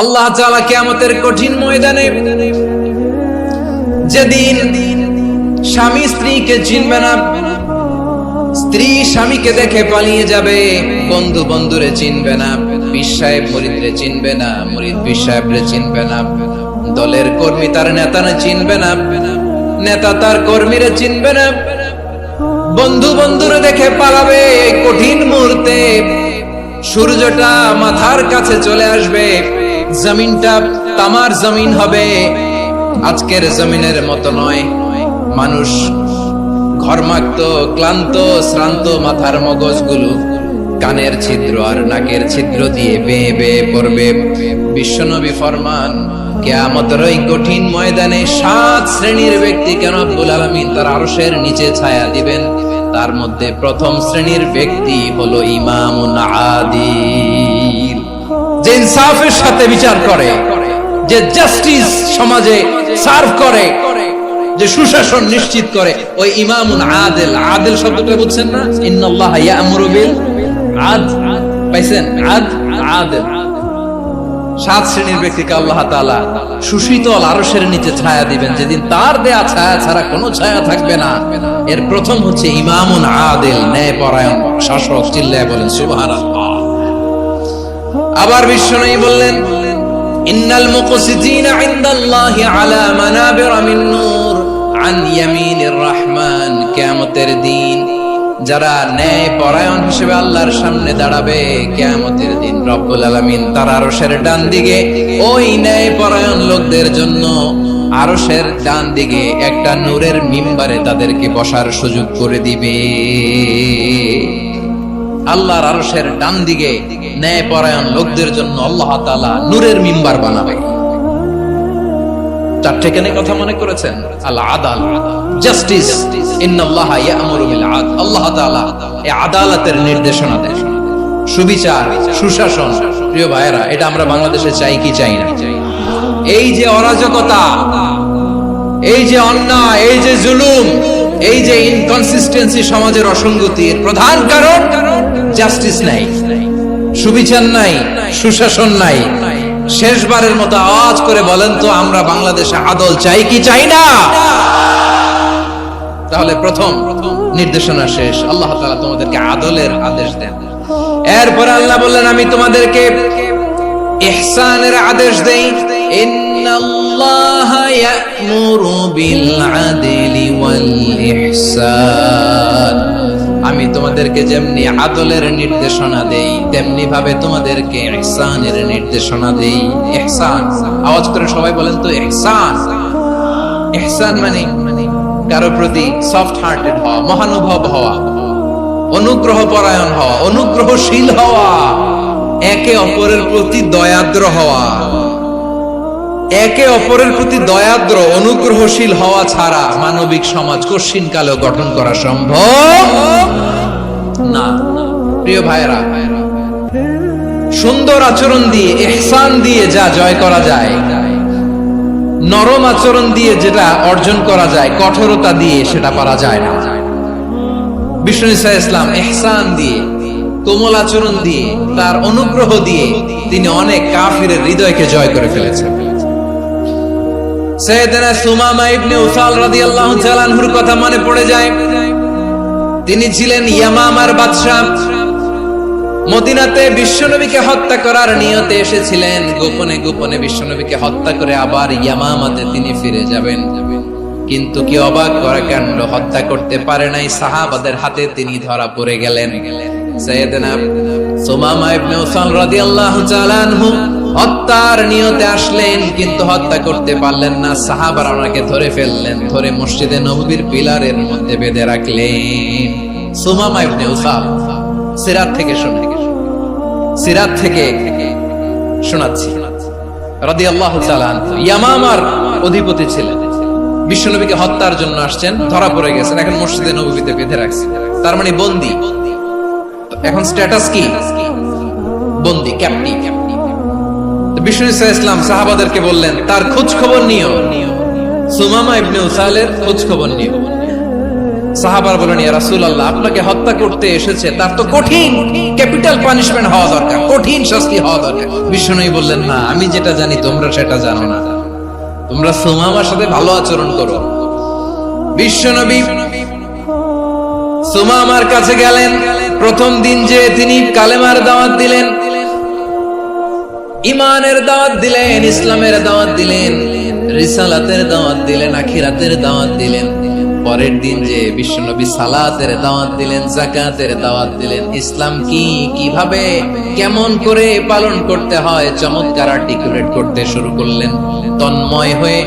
আল্লাহ তাআলা কিয়ামতের কঠিন ময়দানে যেদিন স্বামী স্ত্রীকে চিনবে না, স্ত্রী স্বামীকে দেখে পালিয়ে যাবে, বন্ধু বন্ধুরে চিনবে না, পীর সাহেব মুরিদরে চিনবে না, মুরিদ পীর সাহেবরে চিনবে না, দলের কর্মী তার নেতারে চিনবে না, নেতা তার কর্মীরে চিনবে না, বন্ধু বন্ধুরে দেখে পালাবে। এই কঠিন মুহূর্তে সূর্যটা মাথার কাছে চলে আসবে, জমিনটা তামার জমিন হবে, আজকের জমিনের মতো নয়। মানুষ ঘর্মাক্ত, ক্লান্ত, শ্রান্ত মাথার মগজগুলো কানের ছিদ্র আর নাকের ছিদ্র দিয়ে বেয়ে বেয়ে পড়বে। বিশ্বনবী ফরমান, কিয়ামতের ওই কঠিন ময়দানে 7 শ্রেণীর ব্যক্তিকে রব্বুল আলামিন তার আরশের নিচে ছায়া দিবেন। তার মধ্যে প্রথম শ্রেণীর ব্যক্তি হলো ইমামুন আদিল, যে ইনসাফের সাথে বিচার করে, যে জাস্টিস সমাজে সার্ভ করে, যে সুশাসন নিশ্চিত করে, ওই ইমামুন আদিল। আদিল শব্দটা বুঝছেন না? ইন্নাল্লাহা ইয়া'মুরু বিল আদল, পাইছেন? আদিল। 7 শ্রেণীর ব্যক্তিকে আল্লাহ তাআলা সুশীতল আরশের নিচে ছায়া দিবেন, যেদিন তার দেয়া ছায়া ছাড়া কোনো ছায়া থাকবে না। এর প্রথম হচ্ছে ইমামুন আদিল, ন্যায়পরায়ণ শাসক। চিল্লায় বলেন সুবহানাল্লাহ। আবার বিশ্বনবী বললেন, ইন্নাল মুকসিতিনা ইনদাল্লাহি আলা মানাবিরা মিন নূর আন ইয়ামিনির রহমান। কিয়ামতের দিন যারা ন্যায় পরায়ণ হিসেবে আল্লাহর সামনে দাঁড়াবে, কিয়ামতের দিন রব্বুল আলামিন তার আরশের ডান দিকে ওই ন্যায় পরায়ণ লোকদের জন্য আরশের ডান দিকে একটা নূরের মিম্বারে তাদেরকে বসার সুযোগ করে দিবে। আল্লাহর আরশের ডান দিকে ন্যায় পরায়ণ লোকদের জন্য আল্লাহ তাআলা নূরের মিম্বার বানাবে। 4টে কেন কথা মনে করেছেন? আল আদাল, জাস্টিস। ইন্নাল্লাহা ইয়া'মুরু বিল আদল। আল্লাহ তাআলা এই আদালতের নির্দেশনা দেন, সুবিচার, সুশাসন। প্রিয় ভাইয়েরা, এটা আমরা বাংলাদেশে চাই কি চাই না? এই যে অরাজকতা, এই যে অন্যায়, এই যে জুলুম, এই যে ইনকনসিস্টেন্সি, সমাজের অসঙ্গতির প্রধান কারণ জাস্টিস নাই, সুবিচার নাই, সুশাসন নাই। শেষবারের মতো আওয়াজ করে বলেন তো, আমরা বাংলাদেশে আদল চাই কি চাই না? তাহলে প্রথম নির্দেশনা শেষ, আল্লাহ তাআলা তোমাদেরকে আদলের আদেশ দেন। এরপর আল্লাহ বললেন, আমি তোমাদেরকে ইহসানের আদেশ দেই। ইন্নাল্লাহা ইয়া'মুরু বিল আদলি ওয়াল ইহসান। আমি তোমাদেরকে যেমনি আদলের নির্দেশনা দেই, তেমনি ভাবে তোমাদেরকে ইহসানের নির্দেশনা দেই। ইহসান, আওয়াজ করে সবাই বলেন তো ইহসান। ইহসান মানে কারো প্রতি সফট হার্টেড হওয়া, মহানুভব হওয়া, অনুগ্রহ পরায়ণ হওয়া, অনুগ্রহশীল হওয়া, একে অপরের প্রতি দয়াদ্র হওয়া। একে অপরের প্রতি দয়াদ্র, অনুগ্রহশীল হওয়া ছাড়া মানবিক সমাজ কঠিন কালেও গঠন করা সম্ভব না। প্রিয় ভাইরা, সুন্দর আচরণ দিয়ে, ইহসান দিয়ে যা জয় করা যায়, নরম আচরণ দিয়ে যেটা অর্জন করা যায়, কঠোরতা দিয়ে সেটা পারা যায় না। বিষ্ণু ঈসা ইসলাম ইহসান দিয়ে, কোমল আচরণ দিয়ে, তার অনুগ্রহ দিয়ে তিনি অনেক কাফিরের হৃদয়কে জয় করে ফেলেছেন। সাইয়েদনা সুমামা ইবনে উসাল রাদিয়াল্লাহু তাআলা আনহুর কথা মনে পড়ে যায়। তিনি ছিলেন ইয়ামামার বাদশা। মদিনাতে বিশ্বনবীকে হত্যা করার নিয়তে এসেছিলেন। গোপনে গোপনে বিশ্বনবীকে হত্যা করে আবার ইয়ামামাতে তিনি ফিরে যাবেন। কিন্তু কি অবাক করা কাণ্ড, হত্যা করতে পারে নাই, সাহাবাদের হাতে তিনি ধরা পড়ে গেলেন। সাইয়েদনা সুমামা ইবনে উসাল রাদিয়াল্লাহু তাআলা আনহু হত্যার নিয়তে আসলেন, কিন্তু হত্যা করতে পারলেন না। সাহাবারা ওনাকে ধরে ফেললেন, ধরে মসজিদে নববীর পিলারের মধ্যে বেঁধে রাখলেন। সুমামা ইবনে উসাল, সিরাত থেকে শোনাচ্ছি, রাদিয়াল্লাহু তাআলা আনহু ইয়ামামার অধিপতি ছিলেন। বিশ্বনবীকে হত্যার জন্য আসছেন, ধরা পড়ে গেছেন, এখন মসজিদে নববীতে বেঁধে রাখছে। তার মানে বন্দী। এখন স্ট্যাটাস কি? বন্দী, ক্যাপ্টিভ। বিষ্ণু ঈসা ইসলাম সাহাবাদেরকে বললেন, তার খোঁজ খবর নিও, সুমামা ইবনে উসালের খোঁজ খবর নিও। সাহাবারা বলেন, ইয়া রাসূলুল্লাহ, আপনাকে হত্যা করতে এসেছে, তার তো কঠিন ক্যাপিটাল পানিশমেন্ট হওয়া দরকার, কঠিন শাস্তি হওয়া দরকার। বিশ্বনবী বললেন, না, আমি যেটা জানি তোমরা সেটা জানো না, তোমরা সুমামার সাথে ভালো আচরণ করো। বিশ্বনবী সুমামার কাছে গেলেন। প্রথম দিন যে তিনি কালেমার দাওয়াত দিলেন, ঈমানের দাওয়াত দিলেন, ইসলামের দাওয়াত দিলেন, রিসালাতের দাওয়াত দিলেন, আখিরাতের দাওয়াত দিলেন। পরের দিন যে বিশ্বনবী সালাতের দাওয়াত দিলেন, যাকাতের দাওয়াত দিলেন, ইসলাম কি, কিভাবে, কেমন করে পালন করতে হয় চমৎকার আর্টিকুলেট করতে শুরু করলেন। তন্ময় হয়ে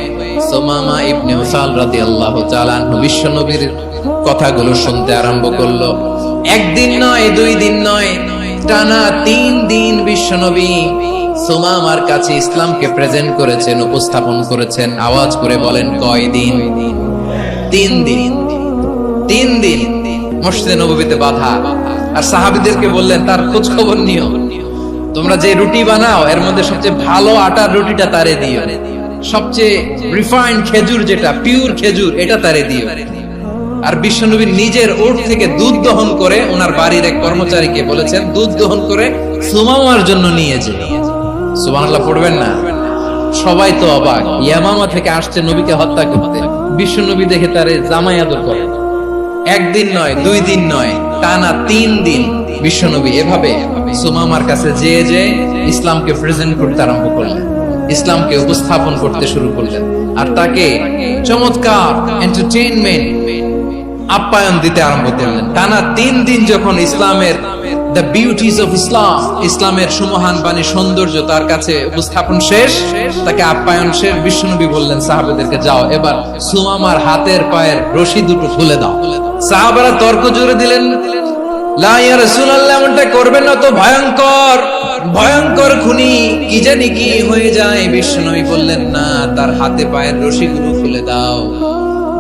সুমামা ইবনে উসাল রাদিয়াল্লাহু তাআলা বিশ্বনবীর কথাগুলো শুনতে আরম্ভ করলো। একদিন নয়, 2 দিন নয়, টানা 3 দিন বিশ্বনবী সুমামার কাছে ইসলামকে প্রেজেন্ট করেছেন, উপস্থাপন করেছেন। আওয়াজ করে বলেন, কয় দিন? 3 দিন। 3 দিন মসজিদে নববীতে বাধা। আর সাহাবীদেরকে বললেন, তার খোঁজ খবর নিও, তোমরা যে রুটি বানাও এর মধ্যে সবচেয়ে ভালো আটার রুটিটা তারে দিও, সবচেয়ে রিফাইন্ড খেজুর, যেটা পিওর খেজুর, এটা তারে দিও। আর বিশ্বনবী নিজের ওট থেকে দুধ দহন করে ওনার বাড়ির এক কর্মচারীকে বলেছেন, দুধ দহন করে সুমামার জন্য নিয়ে যে। সুবহানাল্লাহ পড়বেন না? সবাই তো অবাক, ইয়ামামা থেকে আসছে নবীকে হত্যা করতে, বিশ্বনবী দেখে তারে জামাই আদর করে। 1 দিন নয়, 2 দিন নয়, টানা 3 দিন বিশ্বনবী এভাবে সুমামার কাছে যেয়ে যে ইসলামকে প্রেজেন্ট করতে আরম্ভ করলেন, ইসলামকে উপস্থাপন করতে শুরু করলেন। আর তাকে চমৎকার এন্টারটেইনমেন্ট, আপ্যায়ন দিতে আরম্ভ করলেন। টানা 3 দিন যখন ইসলামের দ্য বিউটিজ অফ ইসলাম, ইসলামের সুমহান বাণী, সৌন্দর্য তার কাছে উপস্থাপন শেষ, তাকে আপ্যায়ন শেষ, বিশ্বনবী বললেন সাহাবাদেরকে, যাও এবার সুমামার হাতের পায়ের রশি দুটো খুলে দাও। সাহাবারা তর্ক জুড়ে দিলেন, লা ইয়া রাসূলুল্লাহ, এমনটা করবেন না, তো ভয়ঙ্কর ভয়ঙ্কর খুনি, কি জানি কি হয়ে যায়। বিশ্বনবী বললেন, না, তার হাতে পায়ের রশিগুলো খুলে দাও।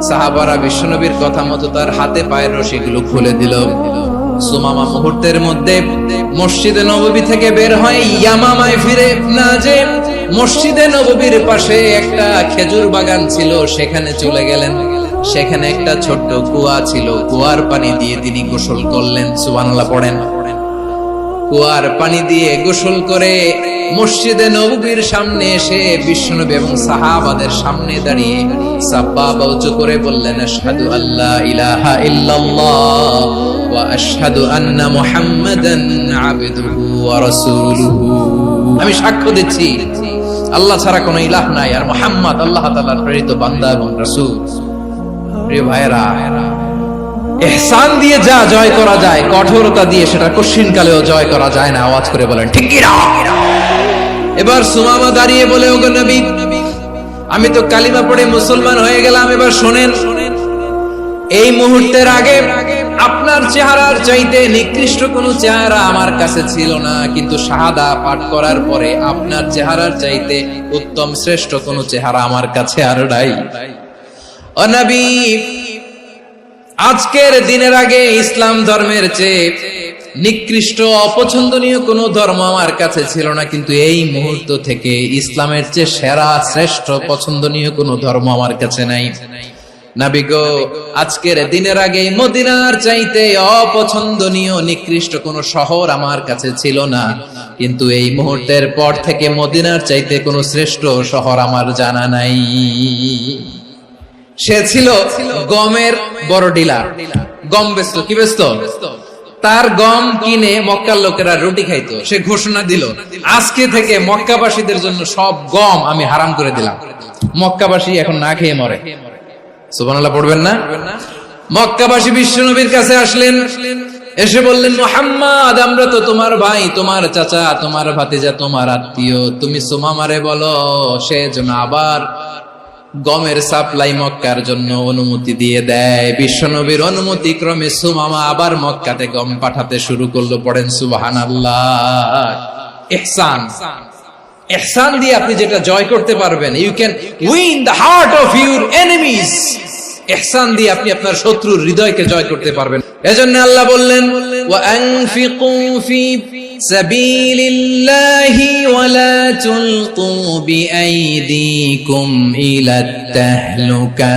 সাহাবারা বিশ্বনবীর কথা মতো তার হাতে পায়ের রশিগুলো খুলে দিল। সুমামা মুহূর্তের মধ্যে মসজিদে নববী থেকে বের হয়, ইয়ামামায় ফিরে না যে মসজিদে নববীর পাশে একটা খেজুর বাগান ছিল, সেখানে চলে গেলেন। সেখানে একটা ছোট্ট কুয়া ছিল, কুয়ার পানি দিয়ে তিনি গোসল করলেন। সুবহানাল্লাহ পড়েন। কুয়ার পানি দিয়ে গোসল করে মসজিদে নববীর সামনে এসে বিশ্বনবী এবং সাহাবাদের সামনে দাঁড়িয়ে সাব্বাবা উঁচু করে বললেন, আশহাদু আল্লা ইলাহা ইল্লাল্লাহ ওয়া আশহাদু আন্না মুহাম্মাদান আবদুহু ওয়া রাসূলুহু। আমি সাক্ষ্য দিচ্ছি আল্লাহ ছাড়া কোনো ইলাহ নাই, আর মুহাম্মদ আল্লাহ তাআলার প্রেরিত বান্দা এবং রাসূল। প্রিয় ভাইরা, ইহসান দিয়ে যা জয় করা যায়, কঠোরতা দিয়ে সেটা কঠিন কালেও জয় করা যায় না। আওয়াজ করে বলেন, ঠিক কি না? এবার সুমামা দাঁড়িয়ে বলে, ওগো নবী, আমি তো কালিমা পড়ে মুসলমান হয়ে গেলাম, এবার শোনেন, এই মুহূর্তের আগে আপনার চেহারার চাইতে নিকৃষ্ট কোনো চেহারা আমার কাছে ছিল না, কিন্তু শাহাদা পাঠ করার পরে আপনার চেহারার চাইতে উত্তম শ্রেষ্ঠ কোনো চেহারা আমার কাছে আর নাই। ও নবী, আজকের দিনের আগে ইসলাম ধর্মের চেয়ে নিকৃষ্ট অপছন্দনীয় কোনো ধর্ম আমার কাছে ছিল না, কিন্তু এই মুহূর্ত থেকে ইসলামের চেয়ে সেরা শ্রেষ্ঠ পছন্দনীয় কোনো ধর্ম আমার কাছে নাই। নবী গো, আজকের দিনের আগে মদিনার চাইতে অপছন্দনীয় নিকৃষ্ট কোনো শহর আমার কাছে ছিল না, কিন্তু এই মুহূর্তের পর থেকে মদিনার চাইতে কোনো শ্রেষ্ঠ শহর আমার জানা নাই। সে ছিল গমের বড় ডিলার, গম বেচতো। কি বেচতো? তার গম কিনে মক্কার লোকেরা রুটি খাইতো। সে ঘোষণা দিল, আজকে থেকে মক্কাবাসীদের জন্য সব গম আমি হারাম করে দিলাম, মক্কাবাসী এখন না খেয়ে মরে। সুবহানাল্লাহ পড়বেন না? মক্কাবাসী বিশ্বনবীর কাছে আসলেন, এসে বললেন, মুহাম্মদ, আমরা তো তোমার ভাই, তোমার চাচা, তোমার ভাতিজা, তোমার আত্মীয়, তুমি সুমামারে বলো সে যেন আবার গমের সাপ্লাই মক্কার জন্য অনুমতি দিয়ে দেয়। বিশ্বনবীর অনুমতি ক্রমে সুমামা আবার মক্কাতে গম পাঠাতে শুরু করলো। পড়েন সুবহানাল্লাহ। ইহসান, ইহসান দিয়ে আপনি যেটা জয় করতে পারবেন, you can win the heart of your enemies. ইহসান দিয়ে আপনি আপনার শত্রুর হৃদয়কে জয় করতে পারবেন। এজন্য আল্লাহ বললেন, وأنفقوا في سبيل الله ولا تلقوا بأيديكم إلى التهلكة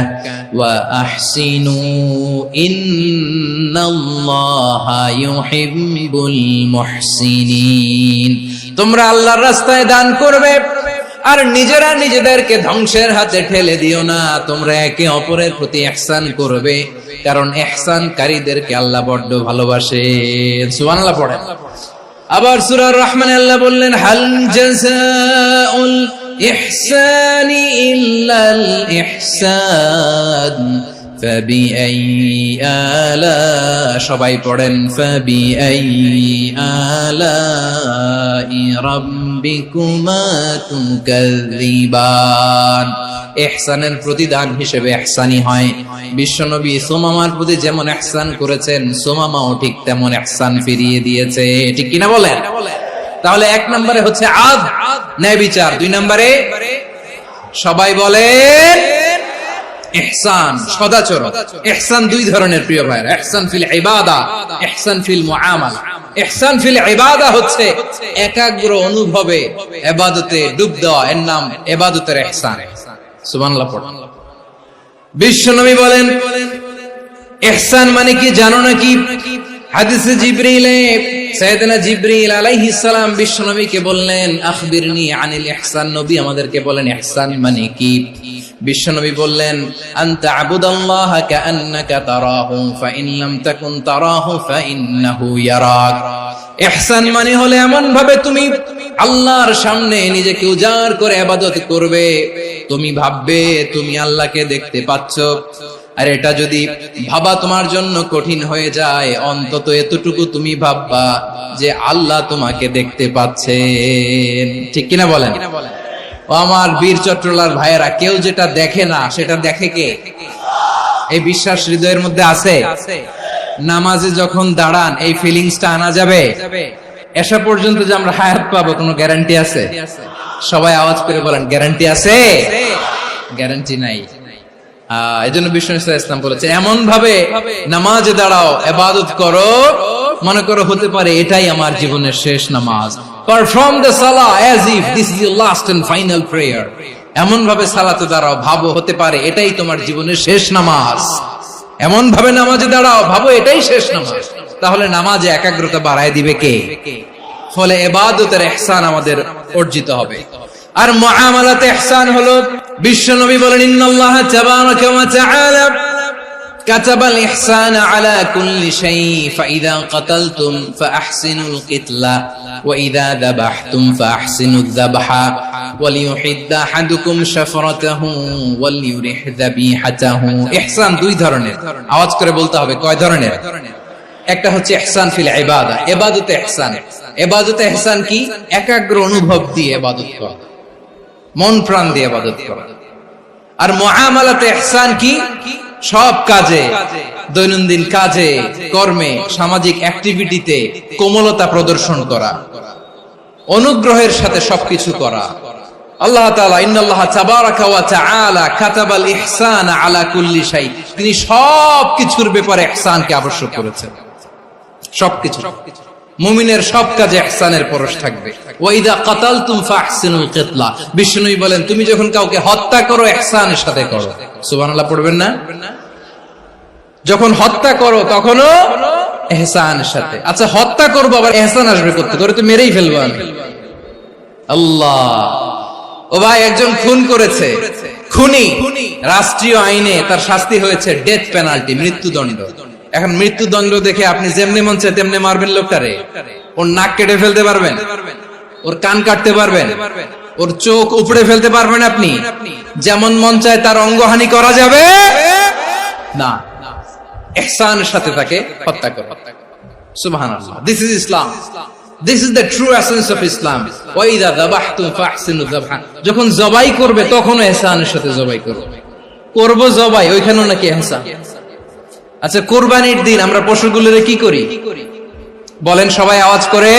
وأحسنوا إن الله يحب المحسنين তোমরা আল্লাহর রাস্তায় দান করবে আর নিজেরা নিজেদেরকে ধ্বংসের হাতে ঠেলে দিও না। তোমরা একে অপরের প্রতি ইহসান করবে, কারণ ইহসানকারীদেরকে আল্লাহ বড্ড ভালোবাসেন। সুবহানাল্লাহ পড়েন। আবার সূরা রহমানে আল্লাহ বললেন, হাল জাযাউল ইহসানি ইল্লাল ইহসান ফাবিআইয়ি আলা, সবাই পড়েন, ফাবিআইয়ি আলাই রাব্বিকুমা তুকাযযিবান। ইহসানের প্রতিদান হিসেবে ইহসানি হয়। বিশ্বনবী সুমামার প্রতি যেমন ইহসান করেছেন, সুমামাও ঠিক তেমন ইহসান ফিরিয়ে দিয়েছে। ঠিক কিনা বলেন? তাহলে এক নম্বরে হচ্ছে আদ, ন্যায় বিচার। দুই নম্বরে সবাই বলেন ইহসান, সদাচরণ। ইহসান দুই ধরনের প্রিয় ভাইরা, ইহসান ফিল ইবাদা, ইহসান ফিল মুআমালা। ইহসান ফিল ইবাদা হচ্ছে একাগ্র অনুভবে ইবাদতে ডুব দেওয়া, এর নাম ইবাদতের ইহসান। সুবহানাল্লাহ পড়ুন। বিশ্বনবী বলেন ইহসান মানে কি জানো নাকি? হাদিসে জিবরিলে সাইয়েদনা জিবরিল আলাইহিস সালাম বিশ্বনবীকে বললেন, আখবিরনি আনিল ইহসান। নবী আমাদেরকে বলেন ইহসান মানে কি? বিশ্বনবী বললেন, আনতা আবুদাল্লাহ কাআন্নাকা তারাহু ফাইন লাম তাকুন তারাহু ফাইন্নাহু ইয়ারাক। ইহসান মানে হলো এমন ভাবে তুমি আল্লাহর সামনে নিজেকে উজাড় করে ইবাদত করবে, তুমি ভাববে তুমি আল্লাহকে দেখতে পাচ্ছ। আর এটা যদি ভাবা তোমার জন্য কঠিন হয়ে যায়, অন্তত এতটুকু তুমি ভাববা যে আল্লাহ তোমাকে দেখতে পাচ্ছেন। ঠিক কিনা বলেন? ও আমার বীর চট্টলার ভাইয়েরা, কেউ যেটা দেখে না সেটা দেখে কে? এই বিশ্বাস হৃদয়ের মধ্যে আছে? নামাজে যখন দাঁড়ান এই ফিলিংসটা আনা যাবে? এসা পর্যন্ত যে আমরা হায়াত পাবো কোনো গ্যারান্টি আছে? সবাই আওয়াজ করে বলেন, গ্যারান্টি আছে? গ্যারান্টি নাই। এজন্য বিষ্ণু ইসলাম বলেছে এমন ভাবে নামাজে দাঁড়াও, ইবাদত করো, মনে করো হতে পারে এটাই আমার জীবনের শেষ নামাজ। Perform the Salah as if this is your last and final prayer। এমন ভাবে সালাতে দাঁড়াও, ভাবো হতে পারে এটাই তোমার জীবনের শেষ নামাজ। এমন ভাবে নামাজে দাঁড়াও, ভাবো এটাই শেষ নামাজ। তাহলে নামাজে একাগ্রতা বাড়ায় দিবে কে? ফলে ইবাদতের ইহসান আমাদের অর্জিত হবে। আর মুআমালাতে ইহসান হলো, বিশ্বনবী বলেন, ইন্নাল্লাহ তাবারাকা ওয়া তাআলা কাতাবাল ইহসানা আলা কুল্লি শাই ফাইযা কাতালতুম ফাআহসিনুল কিতলা ওয়া ইযা যাবাহতুম ফাআহসিনুয যাবহা ওয়ালিয়ুহিদ্দা আহাদুকুম শাফরাতাহু ওয়ালিয়ুরিহ যাবিহাতাহু। ইহসান দুই ধরনের, আওয়াজ করে বলতে হবে কয় ধরনের? একটা হচ্ছে ইহসান ফিল ইবাদা, ইবাদতে ইহসান। ইবাদতে ইহসান কি? একাগ্র অনুভব দিয়ে ইবাদত করা, মন প্রাণ দিয়ে ইবাদত করা। আর মুআমালাতে ইহসান কি? সব কাজে, দৈনন্দিন কাজে, কর্মে, সামাজিক অ্যাক্টিভিটিতে কোমলতা প্রদর্শন করা, অনুগ্রহের সাথে সবকিছু করা। আল্লাহ তাআলা ইন্নাল্লাহ তাবারাকা ওয়া তাআলা কাতাবাল ইহসানা আলা কুল্লি শাই, তিনি সবকিছুর ব্যাপারে ইহসানকে আবশ্যক করেছেন। সবকিছু, মুমিনের সব কাজে ইহসানের পরশ থাকবে। ওয়া ইযা কাতালতুম ফাহসিনুল কিতলা, বিষ্ণুই বলেন তুমি যখন কাউকে হত্যা করো ইহসানের সাথে করো। সুবহানাল্লাহ পড়বেন না? যখন হত্যা করো তখনও ইহসানের সাথে। আচ্ছা হত্যা করবো আবার ইহসান আসবে করতে, করে তো মেরেই ফেলবো আমি। আল্লাহ, ও ভাই একজন খুন করেছে, খুনি, রাষ্ট্রীয় আইনে তার শাস্তি হয়েছে ডেথ পেনাল্টি, মৃত্যুদণ্ড। এখন মৃত্যুদণ্ড দেখে আপনি যেমনি মন চায় তেমনি মারবেন লোকটারে? ওর নাক কেটে ফেলতে পারবেন? ওর কান কাটতে পারবেন? ওর চোখ উপড়ে ফেলতে পারবেন আপনি? যেমন মন চায় তার অঙ্গহানি করা যাবে না। ইহসানের সাথে তাকে হত্যা করো। সুবহানাল্লাহ, this is Islam, this is the true essence of Islam. ওয়া ইযা যাবাহতুম ফাহসিনু যাবহা, যখন জবাই করবে তখনও ইহসানের সাথে জবাই করো। করব জবাই, ওইখানেও নাকি ইহসান। আচ্ছা কুরবানির দিন আমরা পশুগুলোরে কি করি বলেন সবাই আওয়াজ করে?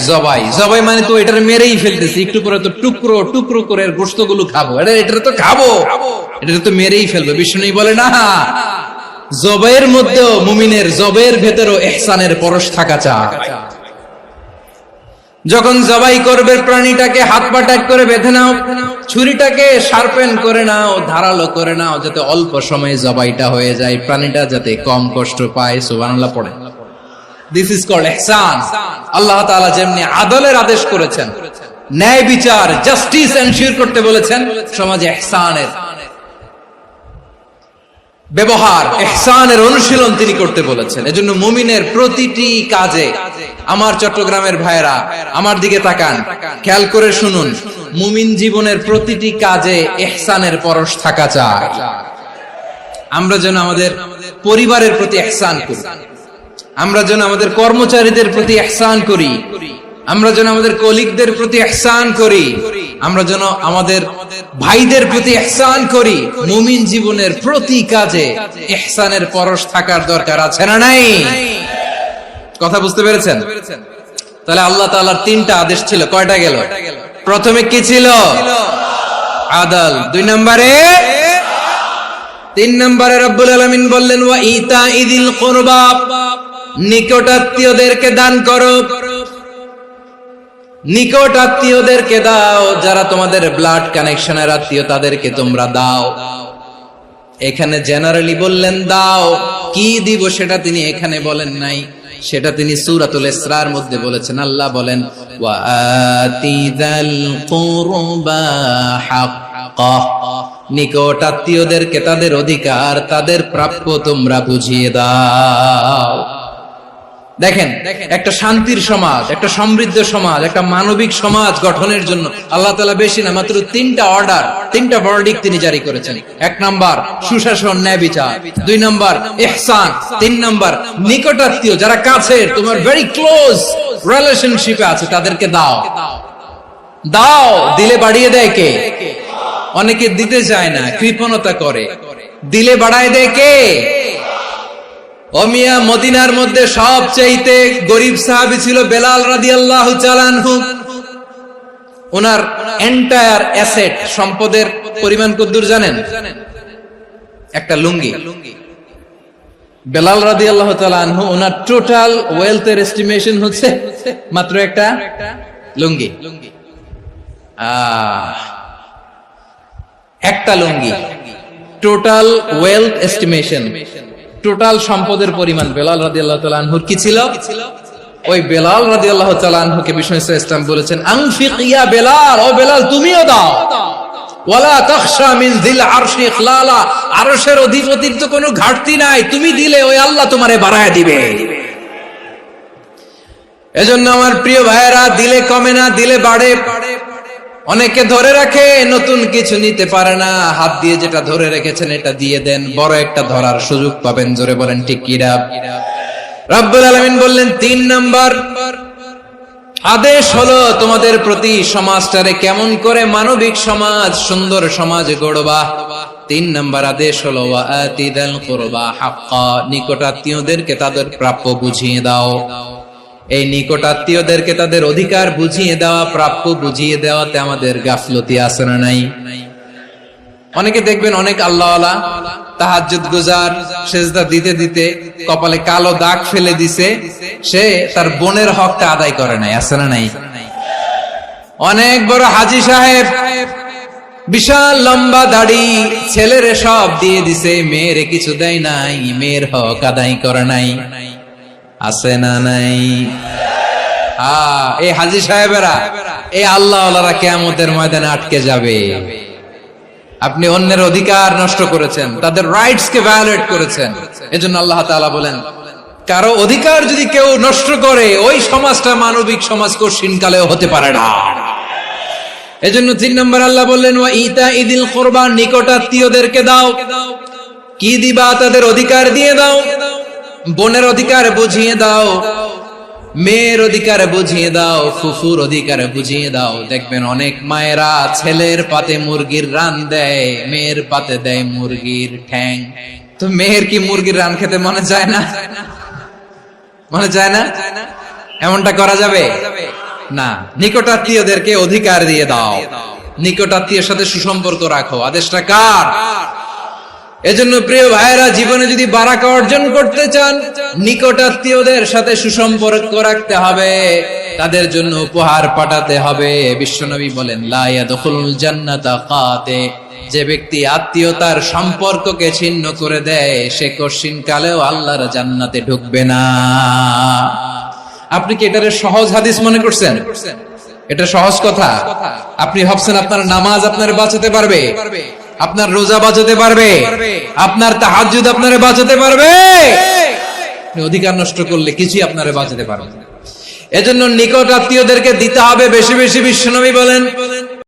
জবাই। জবাই মানে তো এটারে মেরেই ফেলতেছি, একটু পরে তো টুকরো টুকরো করে গোশতগুলো খাবো, এটা তো খাবো, এটা তো মেরেই ফেলবো। বিষ্ণু বলে না, জবের মধ্যেও মুমিনের জবের ভেতরেও ইহসানের পরশ থাকা চাই। যখন জবাই করবে প্রাণীটাকে হাত পা টাইট করে বেঁধে নাও, ছুরিটাকে শার্পেন করে নাও, ধারালো করে নাও, যাতে অল্প সময়ে জবাইটা হয়ে যায়, প্রাণীটা যাতে কম কষ্ট পায়। সুবহানাল্লাহ পড়ে। দিস ইজ কল্ড ইহসান। আল্লাহ তাআলা যেমনি আদলের আদেশ করেছেন, ন্যায় বিচার, জাস্টিস এনশিওর করতে বলেছেন, সমাজে ইহসানের ব্যবহার, ইহসানের অনুশীলন তিনি করতে বলেছেন। এজন্য মুমিনের প্রতিটি কাজে, আমার চট্টগ্রামের ভাইরা আমার দিকে তাকান, খেয়াল করে শুনুন, মুমিন জীবনের প্রতিটি কাজে ইহসানের পরশ থাকা চাই। আমরা যেন আমাদের পরিবারের প্রতি ইহসান করি, আমরা যেন আমাদের কর্মচারীদের প্রতি ইহসান করি, আমরা যেন আমাদের কলিগদের প্রতি ইহসান করি, আমরা যেন আমাদের ভাইদের প্রতি ইহসান করি। মুমিন জীবনের প্রতি কাজে ইহসানের পরশ থাকার দরকার আছে না নাই? কথা বুঝতে পেরেছেন? তাহলে আল্লাহ তাআলার তিনটা আদেশ ছিল, কয়টা গেল? প্রথমে কি ছিল? আদল। 2 নম্বরে, 3 নম্বরে রব্বুল আলামিন বললেন ওয়া ইতাইযিল কুরবা, নিকটাত্মীয়দেরকে দান করো, নিকট আত্মীয়দেরকে দাও, যারা তোমাদের ব্লাড কানেকশনের আত্মীয় তাদেরকে তোমরা দাও। এখানে জেনারেলি বললেন দাও, কি দিব সেটা তিনি এখানে বলেন নাই, সেটা তিনি সূরাতুল ইসরার মধ্যে বলেছেন। আল্লাহ বলেন ওয়া আতিযাল কুরবা হাক্কাহ, নিকট আত্মীয়দেরকে তাদের অধিকার, তাদের প্রাপ্য তোমরা বুঝিয়ে দাও। দেখেন, একটা শান্তির সমাজ, একটা সমৃদ্ধ সমাজ, একটা মানবিক সমাজ গঠনের জন্য আল্লাহ তাআলা বেশি না, মাত্র 3টা অর্ডার, 3টা ভার্ডিক্ট তিনি জারি করেছেন। 1 নাম্বার সুশাসন, ন্যায় বিচার। 2 নাম্বার ইহসান। 3 নাম্বার নিকটাত্মীয়, যারা কাছের, তোমার ভেরি ক্লোজ রিলেশনশিপে আছে, তাদেরকে দাও। দাও, দিলে বাড়িয়ে দেয় কে? অনেকে দিতে চায় না, কৃপণতা করে। দিলে বাড়ায় দেয় কে? ওমিয়া মদিনার মধ্যে সবচাইতে গরিব সাহাবী ছিল বেলাল রাদিয়াল্লাহু তাআলা আনহু। ওনার এন্টায়ার অ্যাসেট, সম্পদের পরিমাণ কতদূর জানেন? একটা লুঙ্গি। বেলাল রাদিয়াল্লাহু তাআলা আনহু, ওনার টোটাল ওয়েলথের এস্টিমেশন হচ্ছে মাত্র একটা লুঙ্গি। একটা লুঙ্গি, টোটাল ওয়েলথ এস্টিমেশন, টোটাল সম্পদের পরিমাণ বেলাল রাদিয়াল্লাহু তাআলা আনহুর কি ছিল? ওই বেলাল রাদিয়াল্লাহু তাআলা আনহুকে বিষ্ণু ইসলাম বলেছেন, আনফিক ইয়া বেলাল, ও বেলাল তুমিও দাও। ওয়ালা তাখশা মিন যিল আরশি ইখলালা, আরশের অধিপতির তো কোনো ঘাটতি নাই, তুমি দিলে ওই আল্লাহ তোমারে বাড়ায় দিবে। এজন্য আমার প্রিয় ভাইয়েরা, দিলে কমে না, দিলে বাড়ে। অনেকে ধরে রাখে, নতুন কিছু নিতে পারে না, হাত দিয়ে যেটা ধরে রেখেছেন এটা দিয়ে দেন, বড় একটা ধরার সুযোগ পাবেন। জোরে বলেন ঠিক কিনা? রব্বুল আলামিন বললেন 3 নাম্বার আদেশ হলো তোমাদের প্রতি সমাজটারে কেমন করে মানবিক সমাজ, সুন্দর সমাজ গড়বা। 3 নাম্বার আদেশ হলো ওয়া আতিযাল কুরবা হাক্কা, নিকটাত্মীয়দেরকে তাদের প্রাপ্য বুঝিয়ে দাও। এই নিকটাত্মীয়দেরকে তাদের অধিকার বুঝিয়ে দেওয়া, প্রাপ্য বুঝিয়ে দেওয়াতে আমাদের গাফলতি আছে না নাই? অনেকে দেখবেন অনেক আল্লাহওয়ালা, তাহাজ্জুদ গুজার, সেজদা দিতে দিতে কপালে কালো দাগ ফেলে দিছে, সে তার বোনের হকটা আদায় করে নাই, আছে না নাই? অনেক বড় হাজী সাহেব, বিশাল লম্বা দাড়ি, ছেলেরে সব দিয়ে দিছে, মেয়েরে কিছু দেয় নাই, মেয়ের হক আদায় করে নাই, আছে না নাই? এই হাজী সাহেবেরা, এই আল্লাহওয়ালারা কিয়ামতের ময়দানে আটকে যাবে। আপনি অন্যের অধিকার নষ্ট করেছেন, তাদের রাইটস কে ভায়োলেট করেছেন। এজন্য আল্লাহ তাআলা বলেন, কারো অধিকার যদি কেউ নষ্ট করে, ওই সমাজটা মানবিক সমাজ কঠিনকালেও হতে পারে না। এজন্য 3 নম্বর আল্লাহ বললেন ওয়া ইতাইযিল কুরবা, নিকটাত্মীয়দেরকে দাও। কি দিবা? তাদের অধিকার দিয়ে দাও। বোনের অধিকার বুঝিয়ে দাও, মেয়ের অধিকার বুঝিয়ে দাও, ফুফুর অধিকার বুঝিয়ে দাও। দেখবেন অনেক মায়েরা ছেলের পাতে মুরগির রান দেয়, মেয়ের পাতে দেয় মুরগির ঠ্যাং। তো মেয়ের কি মুরগির রান খেতে মনে চায় না? মনে চায় না? এমনটা করা যাবে না। নিকটাত্মীয়দেরকে অধিকার দিয়ে দাও, নিকটাত্মীয়ের সাথে সুসম্পর্ক রাখো। আদেশটা কার? এজন্য প্রিয় ভাইয়েরা, জীবনে যদি বারাকা অর্জন করতে চান, নিকট আত্মীয়দের সাথে সুসম্পর্ক রাখতে হবে, তাদের জন্য উপহার পাঠাতে হবে। বিশ্বনবী বলেন, লা ইয়াদখুলুল জান্নাতা কাতে, যে ব্যক্তি আত্মীয়তার সম্পর্ককে ছিন্ন করে দেয়, সে কশিন কালেও আল্লাহর জান্নাতে ঢুকবে না। আপনি কি এটারে সহজ হাদিস মনে করছেন? এটা সহজ কথা? আপনি ভাবছেন আপনার নামাজ আপনার বাঁচাতে পারবে, আপনার রোজা বাঁচাতে পারবে, আপনার তাহাজ্জুদ আপনারে বাঁচাতে পারবে? অধিকার নষ্ট করলে কিছুই আপনারে বাঁচাতে পারবে না। এজন্য নিকট আত্মীয়দেরকে দিতে হবে বেশি বেশি। বিশ্বনবী বলেন,